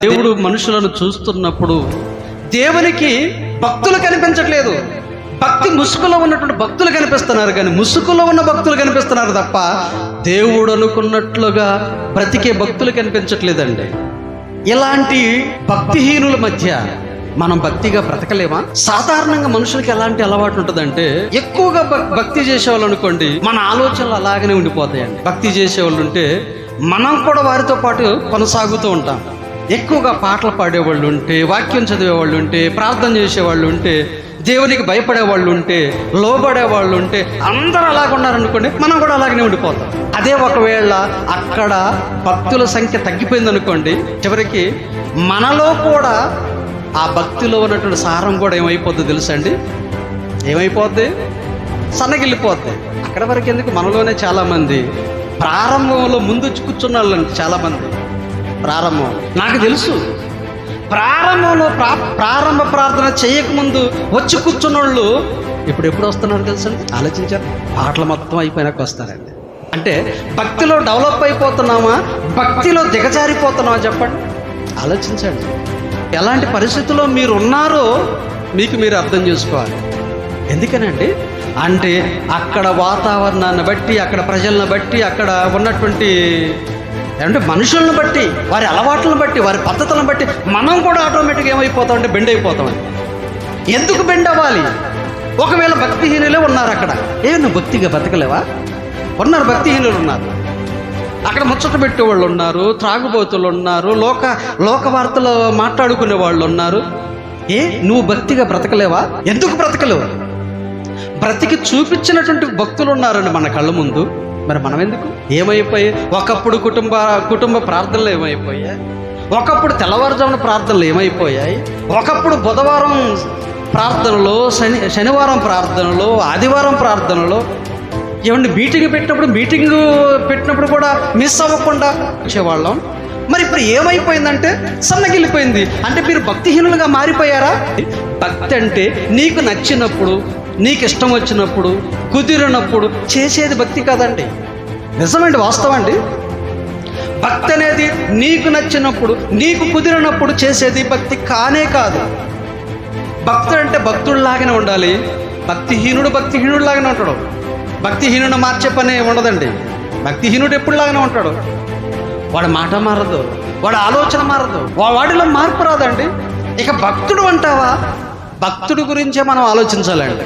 దేవుడు మనుషులను చూస్తున్నప్పుడు దేవునికి భక్తులు కనిపించట్లేదు. భక్తి ముసుగులో ఉన్నటువంటి భక్తులు కనిపిస్తున్నారు, కానీ ముసుగులో ఉన్న భక్తులు కనిపిస్తున్నారు తప్ప దేవుడు అనుకున్నట్లుగా బ్రతికే భక్తులు కనిపించట్లేదండి. ఇలాంటి భక్తిహీనుల మధ్య మనం భక్తిగా బ్రతకలేమా? సాధారణంగా మనుషులకి ఎలాంటి అలవాటు ఉంటుందంటే, ఎక్కువగా భక్తి చేసేవాళ్ళు అనుకోండి, మన ఆలోచనలు అలాగనే ఉండిపోతాయండి. భక్తి చేసేవాళ్ళు ఉంటే మనం కూడా వారితో పాటు కొనసాగుతూ ఉంటాం. ఎక్కువగా పాటలు పాడేవాళ్ళు ఉంటే, వాక్యం చదివేవాళ్ళు ఉంటే, ప్రార్థన చేసేవాళ్ళు ఉంటే, దేవునికి భయపడేవాళ్ళు ఉంటే, లోబడేవాళ్ళు ఉంటే, అందరూ అలాగ ఉన్నారనుకోండి, మనం కూడా అలాగనే ఉండిపోతాం. అదే ఒకవేళ అక్కడ భక్తుల సంఖ్య తగ్గిపోయింది అనుకోండి, చివరికి మనలో కూడా ఆ భక్తిలో ఉన్నటువంటి సారం కూడా ఏమైపోద్ది తెలుసా అండి? ఏమైపోద్ది? సన్నగిల్లిపోద్ది. అక్కడ వరకు ఎందుకు, మనలోనే చాలామంది ప్రారంభంలో ముందు కూర్చున్న వాళ్ళండి. చాలామంది ప్రారంభం నాకు తెలుసు, ప్రారంభంలో ప్రారంభ ప్రార్థన చేయకముందు వచ్చి కూర్చున్న వాళ్ళు ఇప్పుడు వస్తున్నారు తెలుసండి? ఆలోచించారు. పాటలు మొత్తం అయిపోయినాక వస్తారండి. అంటే భక్తిలో డెవలప్ అయిపోతున్నామా, భక్తిలో దిగజారిపోతున్నామా? చెప్పండి, ఆలోచించండి. ఎలాంటి పరిస్థితుల్లో మీరు ఉన్నారో మీకు మీరు అర్థం చేసుకోవాలి. ఎందుకనండి అంటే అక్కడ వాతావరణాన్ని బట్టి, అక్కడ ప్రజలను బట్టి, అక్కడ ఉన్నటువంటి అంటే మనుషులను బట్టి, వారి అలవాట్లను బట్టి, వారి పద్ధతులను బట్టి మనం కూడా ఆటోమేటిక్గా ఏమైపోతామంటే బెండ్ అయిపోతామని. ఎందుకు బెండ్ అవ్వాలి? ఒకవేళ భక్తిహీనులే ఉన్నారు అక్కడ, నువ్వు భక్తిగా బతకలేవా? ఉన్నారు, భక్తిహీనులు ఉన్నారు అక్కడ. ముచ్చట పెట్టేవాళ్ళు ఉన్నారు, త్రాగుబోతులు ఉన్నారు, లోక వార్తలు మాట్లాడుకునే వాళ్ళు ఉన్నారు. నువ్వు భక్తిగా బ్రతకలేవా? ఎందుకు బ్రతకలేవు? బ్రతికి చూపించినటువంటి భక్తులు ఉన్నారండి మన కళ్ళ ముందు. మరి మనం ఎందుకు? ఏమైపోయాయి? ఒకప్పుడు కుటుంబ ప్రార్థనలు ఏమైపోయాయి? ఒకప్పుడు తెల్లవారుజామున ప్రార్థనలు ఏమైపోయాయి? ఒకప్పుడు బుధవారం ప్రార్థనలు, శనివారం ప్రార్థనలు, ఆదివారం ప్రార్థనలు, ఏమండి మీటింగ్ పెట్టినప్పుడు కూడా మిస్ అవ్వకుండా వచ్చేవాళ్ళం. మరి ఇప్పుడు ఏమైపోయిందంటే సన్నగిల్లిపోయింది. అంటే మీరు భక్తిహీనులుగా మారిపోయారా? భక్తి అంటే నీకు నచ్చినప్పుడు, నీకు ఇష్టం వచ్చినప్పుడు, కుదిరినప్పుడు చేసేది భక్తి కాదండి. నిజమండి, వాస్తవం అండి. భక్తి అనేది నీకు నచ్చినప్పుడు, నీకు కుదిరినప్పుడు చేసేది భక్తి కానే కాదు. భక్తుడు అంటే భక్తుడిలాగానే ఉండాలి. భక్తిహీనుడు లాగానే ఉంటాడు. భక్తిహీనుడు మార్చే పని ఉండదండి. భక్తిహీనుడు ఎప్పుడులాగానే ఉంటాడు. వాడి మాట మారదు, వాడి ఆలోచన మారదు, వాడిలో మార్పు రాదండి. ఇక భక్తుడు అంటావా? భక్తుడి గురించే మనం ఆలోచించాలండి.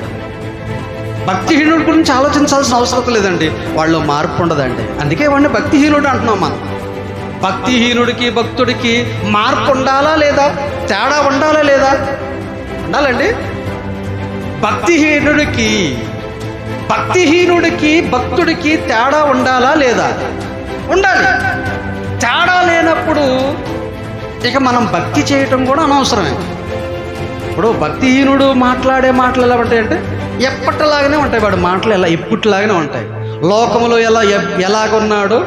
భక్తిహీనుడి గురించి ఆలోచించాల్సిన అవసరం లేదండి. వాళ్ళు మార్పు ఉండదండి. అందుకే వాడిని భక్తిహీనుడు అంటున్నాం మనం. భక్తిహీనుడికి భక్తుడికి మార్పు ఉండాలా లేదా? తేడా ఉండాలా లేదా? ఉండాలండి. భక్తిహీనుడికి భక్తుడికి తేడా ఉండాలా లేదా? ఉండాలి. తేడా లేనప్పుడు ఇక మనం భక్తి చేయటం కూడా అనవసరమే. ఇప్పుడు భక్తిహీనుడు మాట్లాడే మాటలు ఎలా ఉంటాయంటే ఎప్పటిలాగానే ఉంటాయి. వాడు మాటలు ఎలా ఎప్పటిలాగానే ఉంటాయి. లోకములో ఎలాగున్నాడు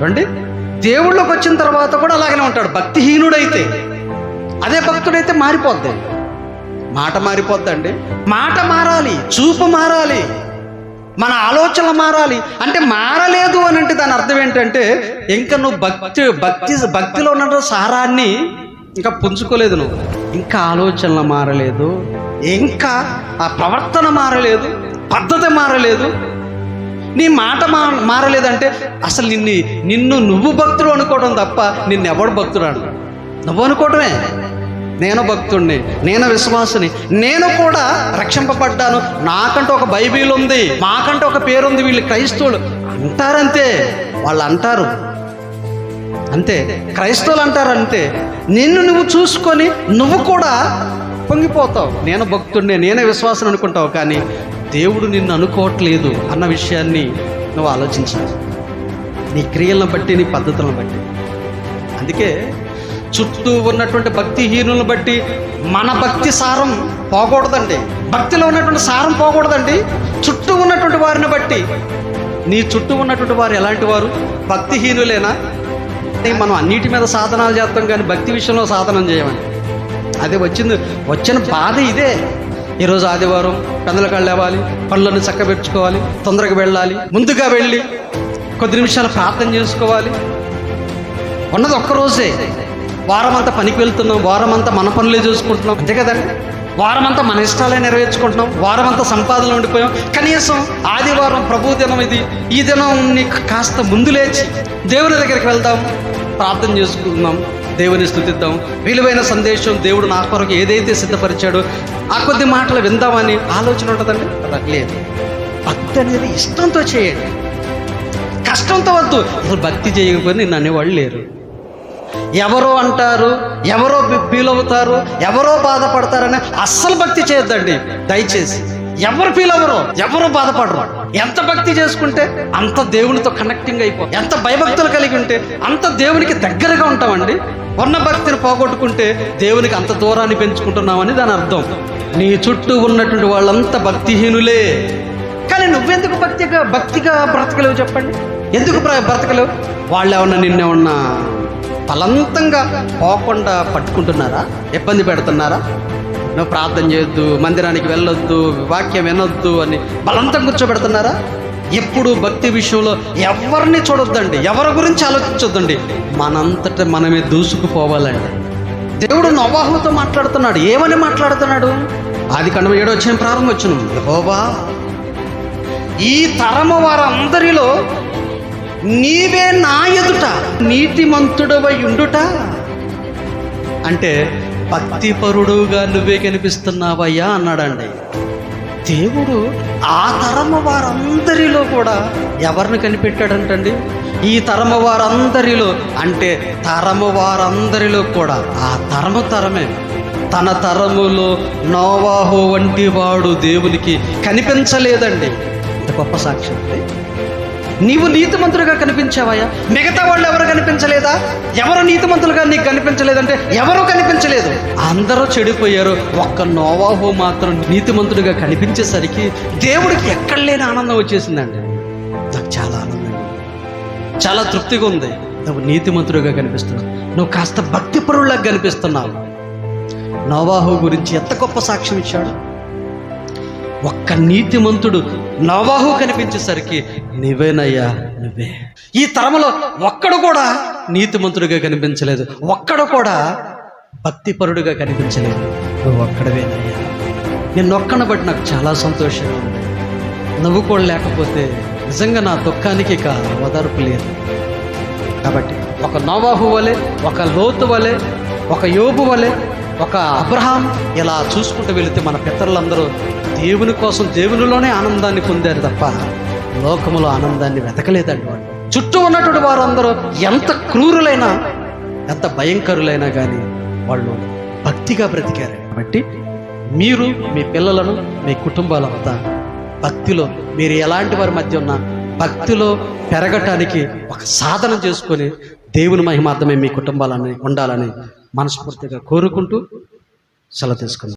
అండి, దేవుళ్ళకి వచ్చిన తర్వాత కూడా అలాగనే ఉంటాడు. భక్తిహీనుడైతే, అదే భక్తుడైతే మారిపోద్ది. మాట మారిపోద్దండి. మాట మారాలి, చూపు మారాలి, మన ఆలోచనలు మారాలి. అంటే మారలేదు అని అంటే దాని అర్థం ఏంటంటే ఇంకా నువ్వు భక్తిలో ఉన్న సారాన్ని ఇంకా పుంజుకోలేదు, నువ్వు ఇంకా ఆలోచనలు మారలేదు, ఇంకా ఆ ప్రవర్తన మారలేదు, పద్ధతి మారలేదు, నీ మాట మారలేదంటే అసలు నిన్ను నువ్వు భక్తుడు అనుకోవడం తప్ప నిన్నెవడు భక్తుడు అంటాడు? నువ్వు అనుకోవటమే. నేను భక్తుడిని, నేను విశ్వాసిని, నేను కూడా రక్షింపబడ్డాను, నాకంటూ ఒక బైబిల్ ఉంది, మాకంటూ ఒక పేరుంది, వీళ్ళు క్రైస్తవులు అంటారంతే. వాళ్ళు అంటారు అంతే, క్రైస్తవులు అంటారు అంతే. నిన్ను నువ్వు చూసుకొని నువ్వు కూడా పొంగిపోతావు. నేను భక్తుడిని, నేనే విశ్వాసం అనుకుంటావు, కానీ దేవుడు నిన్ను అనుకోవట్లేదు అన్న విషయాన్ని నువ్వు ఆలోచించాలి, నీ క్రియలను బట్టి, నీ పద్ధతులను బట్టి. అందుకే చుట్టూ ఉన్నటువంటి భక్తిహీనులను బట్టి మన భక్తి సారం పోకూడదండి. భక్తిలో ఉన్నటువంటి సారం పోకూడదండి. చుట్టూ ఉన్నటువంటి వారిని బట్టి, నీ చుట్టూ ఉన్నటువంటి వారు ఎలాంటి వారు? భక్తిహీనులేనా? మనం అన్నిటి మీద సాధనాలు చేస్తాం, కానీ భక్తి విషయంలో సాధనం చేయమని. అదే వచ్చిన బాధ ఇదే. ఈరోజు ఆదివారం పెద్దలకాళ్ళు లేవాలి, పనులను చక్కబెట్టుకోవాలి, తొందరగా వెళ్ళాలి, ముందుగా వెళ్ళి కొద్ది నిమిషాలు ప్రార్థన చేసుకోవాలి, ఉన్నది ఒక్కరోజే. వారం అంతా పనికి వెళ్తున్నాం, వారం అంతా మన పనులే చూసుకుంటున్నాం, అంతే కదండి. వారం అంతా మన ఇష్టాలే నెరవేర్చుకుంటున్నాం, వారం అంతా సంపాదనలో ఉండిపోయాం. కనీసం ఆదివారం ప్రభు దినం ఇది, ఈ దినం నీకు కాస్త ముందు లేచి దేవుని దగ్గరికి వెళ్దాం, ప్రార్థన చేసుకుందాం, దేవుని స్తుతిద్దాం, విలువైన సందేశం దేవుడు నా కొరకు ఏదైతే సిద్ధపరిచాడో ఆ కొద్ది మాటలు విందామని ఆలోచన ఉంటుందండి. లేదు, భక్తి అనేది ఇష్టంతో చేయండి, కష్టంతో వద్దు. అసలు భక్తి చేయకపోతే నిన్ను అనేవాళ్ళు లేరు. ఎవరో అంటారు, ఎవరో ఫీల్ అవుతారు, ఎవరో బాధపడతారని అస్సలు భక్తి చేయొద్దండి దయచేసి. ఎవరు ఫీల్ అవ్వరు, ఎవరు బాధపడరు. ఎంత భక్తి చేసుకుంటే అంత దేవునితో కనెక్టింగ్ అయిపోతాం. ఎంత భయభక్తులు కలిగి ఉంటే అంత దేవునికి దగ్గరగా ఉంటామండి. ఉన్న భక్తిని పోగొట్టుకుంటే దేవునికి అంత దూరాన్ని పెంచుకుంటున్నామని దాని అర్థం. నీ చుట్టూ ఉన్నటువంటి వాళ్ళంతా భక్తిహీనులే. కానీ నువ్వెందుకు భక్తిగా బ్రతకలేవు చెప్పండి? ఎందుకు బ్రతకలేవు? వాళ్ళు ఏమన్నా నిన్నేమన్నా బలవంతంగా పోకుండా పట్టుకుంటున్నారా? ఇబ్బంది పెడుతున్నారా? నువ్వు ప్రార్థన చేయొద్దు, మందిరానికి వెళ్ళొద్దు, వాక్యం వినొద్దు అని బలవంతం కూర్చోబెడుతున్నారా? ఎప్పుడు భక్తి విషయంలో ఎవరిని చూడొద్దండి, ఎవరి గురించి ఆలోచించొద్దండి. మనంతట మనమే దూసుకుపోవాలండి. దేవుడు నోవాహుతో మాట్లాడుతున్నాడు. ఏమని మాట్లాడుతున్నాడు? ఆదికాండం 7వ అధ్యాయం ప్రారంభవచనం, యెహోవా ఈ తరము వారందరిలో నీవే నా ఎదుట నీతిమంతుడవై ఉండుట. అంటే భక్తిపరుడుగా నువ్వే కనిపిస్తున్నావయ్యా అన్నాడండి దేవుడు. ఆ తరము వారందరిలో కూడా ఎవరిని కనిపెట్టాడంటండి? ఈ తరము వారందరిలో అంటే తరము వారందరిలో కూడా ఆ తరమే. తన తరములో నోవాహు వంటి వాడు దేవునికి కనిపించలేదండి. ఇంత గొప్ప సాక్ష్యం. నీవు నీతిమంతులుగా కనిపించావయ్యా, మిగతా వాళ్ళు ఎవరు కనిపించలేదా? ఎవరు నీతిమంతులుగా నీకు కనిపించలేదంటే ఎవరూ కనిపించలేదు, అందరూ చెడిపోయారు. ఒక్క నోవాహు మాత్రం నీతిమంతుడిగా కనిపించేసరికి దేవుడికి ఎక్కడ లేని ఆనందం వచ్చేసిందండి. నాకు చాలా ఆనందం, చాలా తృప్తిగా ఉంది. నువ్వు నీతిమంతుడిగా కనిపిస్తున్నావు, నువ్వు కాస్త భక్తిపరుల్లాగా కనిపిస్తున్నావు. నోవాహు గురించి ఎంత గొప్ప సాక్ష్యం ఇచ్చాడు. ఒక్క నీతిమంతుడు నోవాహు కనిపించేసరికి నువ్వేనయ్యా నువ్వే. ఈ తరములో ఒక్కడు కూడా నీతిమంతుడిగా కనిపించలేదు, ఒక్కడు కూడా భక్తిపరుడుగా కనిపించలేదు. నువ్వు ఒక్కడవేనయ్యా. నేను ఒక్కను బట్టి నాకు చాలా సంతోషంగా ఉంది. నువ్వు కూడా లేకపోతే నిజంగా నా దుఃఖానికి ఇక ఓదార్పు లేదు. కాబట్టి ఒక నోవాహు వలె, ఒక లోతు వలె, ఒక యోబు వలె, ఒక అబ్రహాం ఇలా చూసుకుంటూ వెళితే మన పితరులందరూ దేవుని కోసం దేవునిలోనే ఆనందాన్ని పొందారు తప్ప లోకములో ఆనందాన్ని వెతకలేదండి. వాళ్ళు చుట్టూ ఉన్నటువంటి వారందరూ ఎంత క్రూరులైనా, ఎంత భయంకరులైనా కానీ వాళ్ళు భక్తిగా బ్రతికారు. కాబట్టి మీరు మీ పిల్లలను, మీ కుటుంబాలంతా భక్తిలో, మీరు ఎలాంటి వారి మధ్య ఉన్నా భక్తిలో పెరగటానికి ఒక సాధన చేసుకొని దేవుని మహిమార్థమే మీ కుటుంబాలని ఉండాలని మనస్ఫూర్తిగా కోరుకుంటూ సెలవు తీసుకుందాం.